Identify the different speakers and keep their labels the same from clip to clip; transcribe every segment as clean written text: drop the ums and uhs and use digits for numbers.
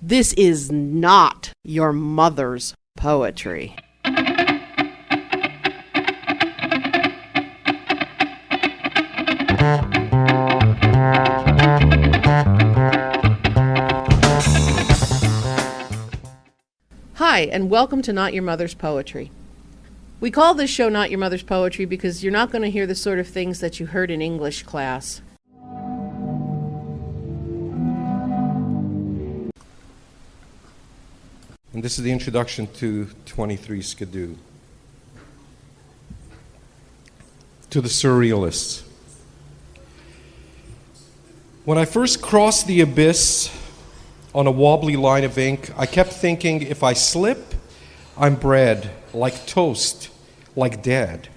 Speaker 1: This is not your mother's poetry. Hi, and welcome to Not Your Mother's Poetry. We call this show Not Your Mother's Poetry because you're not going to hear the sort of things that you heard in English class.
Speaker 2: And this is the introduction to 23 Skidoo. To the Surrealists. When I first crossed the abyss on a wobbly line of ink, I kept thinking, if I slip, I'm bread, like toast, like dead.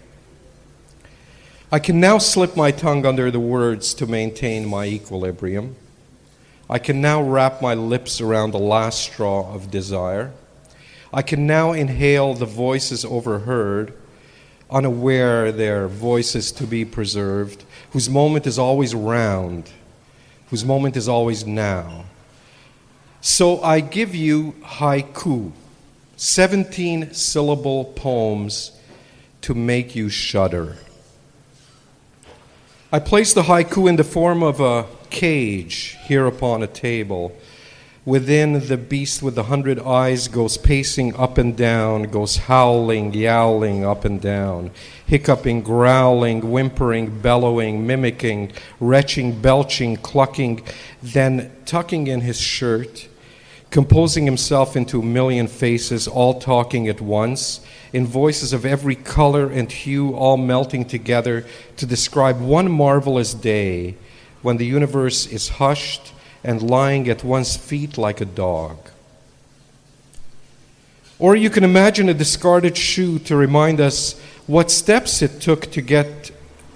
Speaker 2: I can now slip my tongue under the words to maintain my equilibrium. I can now wrap my lips around the last straw of desire. I can now inhale the voices overheard, unaware their voices to be preserved, whose moment is always round, whose moment is always now. So I give you haiku, 17-syllable poems to make you shudder. I place the haiku in the form of a cage here upon a table. Within, the beast with the 100 eyes goes pacing up and down, goes howling, yowling up and down, hiccuping, growling, whimpering, bellowing, mimicking, retching, belching, clucking, then tucking in his shirt, composing himself into a million faces, all talking at once, in voices of every color and hue, all melting together to describe one marvelous day when the universe is hushed and lying at one's feet like a dog. Or you can imagine a discarded shoe to remind us what steps it took to get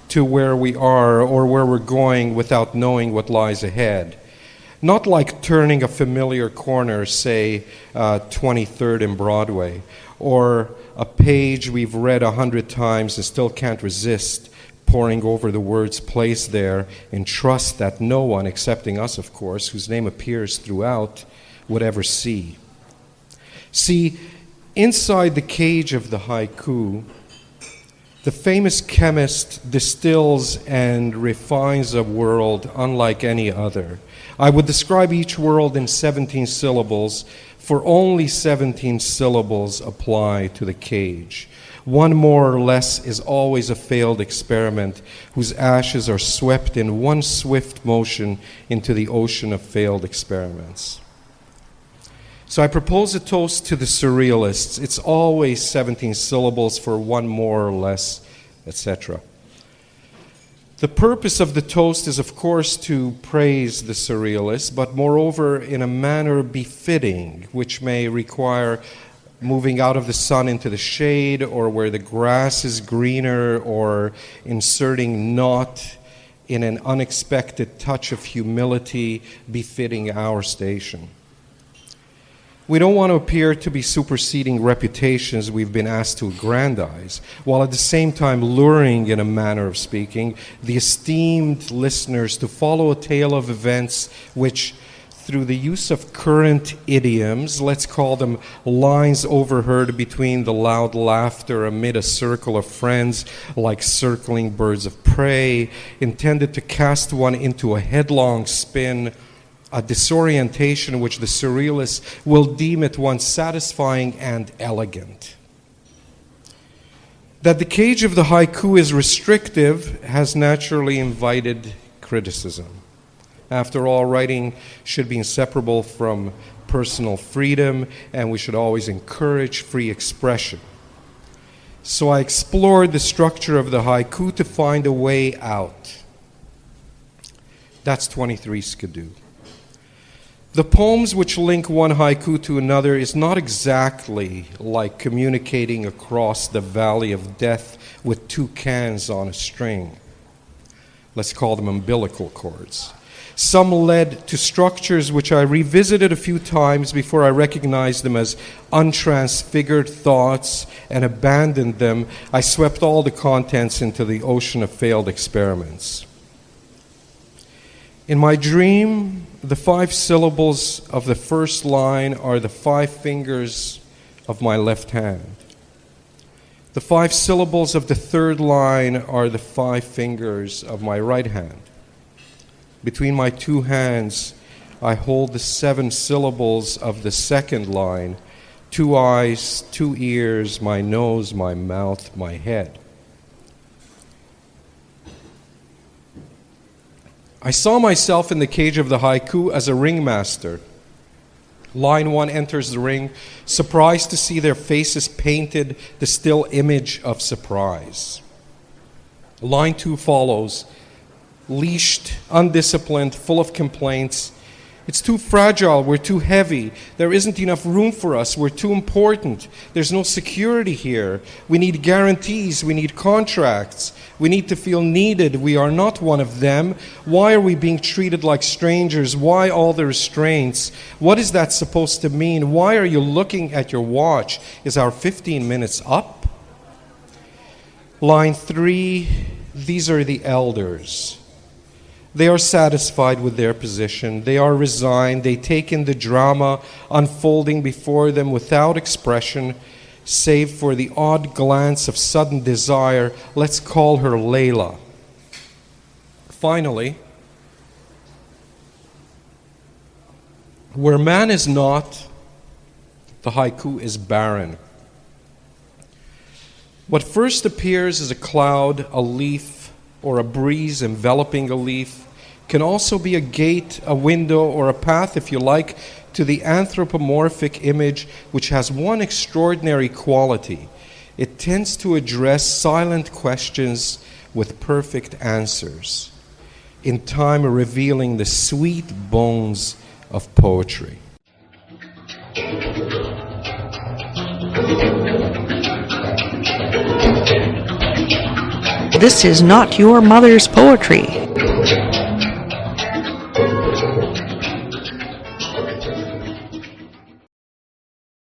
Speaker 2: to where we are or where we're going without knowing what lies ahead. Not like turning a familiar corner, say 23rd and Broadway, or a page we've read 100 times and still can't resist poring over the words placed there in trust that no one, excepting us, of course, whose name appears throughout, would ever see. See, inside the cage of the haiku, the famous chemist distills and refines a world unlike any other. I would describe each world in 17 syllables, for only 17 syllables apply to the cage. One more or less is always a failed experiment whose ashes are swept in one swift motion into the ocean of failed experiments. So I propose a toast to the Surrealists. It's always 17 syllables for one more or less, etc. The purpose of the toast is, of course, to praise the Surrealists, but moreover in a manner befitting, which may require moving out of the sun into the shade, or where the grass is greener, or inserting not in an unexpected touch of humility befitting our station. We don't want to appear to be superseding reputations we've been asked to aggrandize, while at the same time luring, in a manner of speaking, the esteemed listeners to follow a tale of events which, through the use of current idioms, let's call them lines overheard between the loud laughter amid a circle of friends, like circling birds of prey, intended to cast one into a headlong spin, a disorientation which the Surrealists will deem at once satisfying and elegant. That the cage of the haiku is restrictive has naturally invited criticism. After all, writing should be inseparable from personal freedom, and we should always encourage free expression. So I explored the structure of the haiku to find a way out. That's 23 Skidoo. The poems which link one haiku to another is not exactly like communicating across the valley of death with two cans on a string. Let's call them umbilical cords. Some led to structures which I revisited a few times before I recognized them as untransfigured thoughts and abandoned them. I swept all the contents into the ocean of failed experiments. In my dream, the 5 syllables of the first line are the 5 fingers of my left hand. The 5 syllables of the third line are the 5 fingers of my right hand. Between my 2 hands, I hold the 7 syllables of the second line: 2 eyes, 2 ears, my nose, my mouth, my head. I saw myself in the cage of the haiku as a ringmaster. Line 1 enters the ring, surprised to see their faces painted the still image of surprise. Line 2 follows, leashed, undisciplined, full of complaints. It's too fragile, we're too heavy, there isn't enough room for us, we're too important, there's no security here, we need guarantees, we need contracts, we need to feel needed, we are not one of them, why are we being treated like strangers, why all the restraints, what is that supposed to mean, why are you looking at your watch, is our 15 minutes up? Line 3, these are the elders. They are satisfied with their position. They are resigned. They take in the drama unfolding before them without expression, save for the odd glance of sudden desire. Let's call her Layla. Finally, where man is not, the haiku is barren. What first appears as a cloud, a leaf, or a breeze enveloping a leaf can also be a gate, a window, or a path, if you like, to the anthropomorphic image, which has one extraordinary quality. It tends to address silent questions with perfect answers, in time revealing the sweet bones of poetry.
Speaker 3: This is Not Your Mother's Poetry.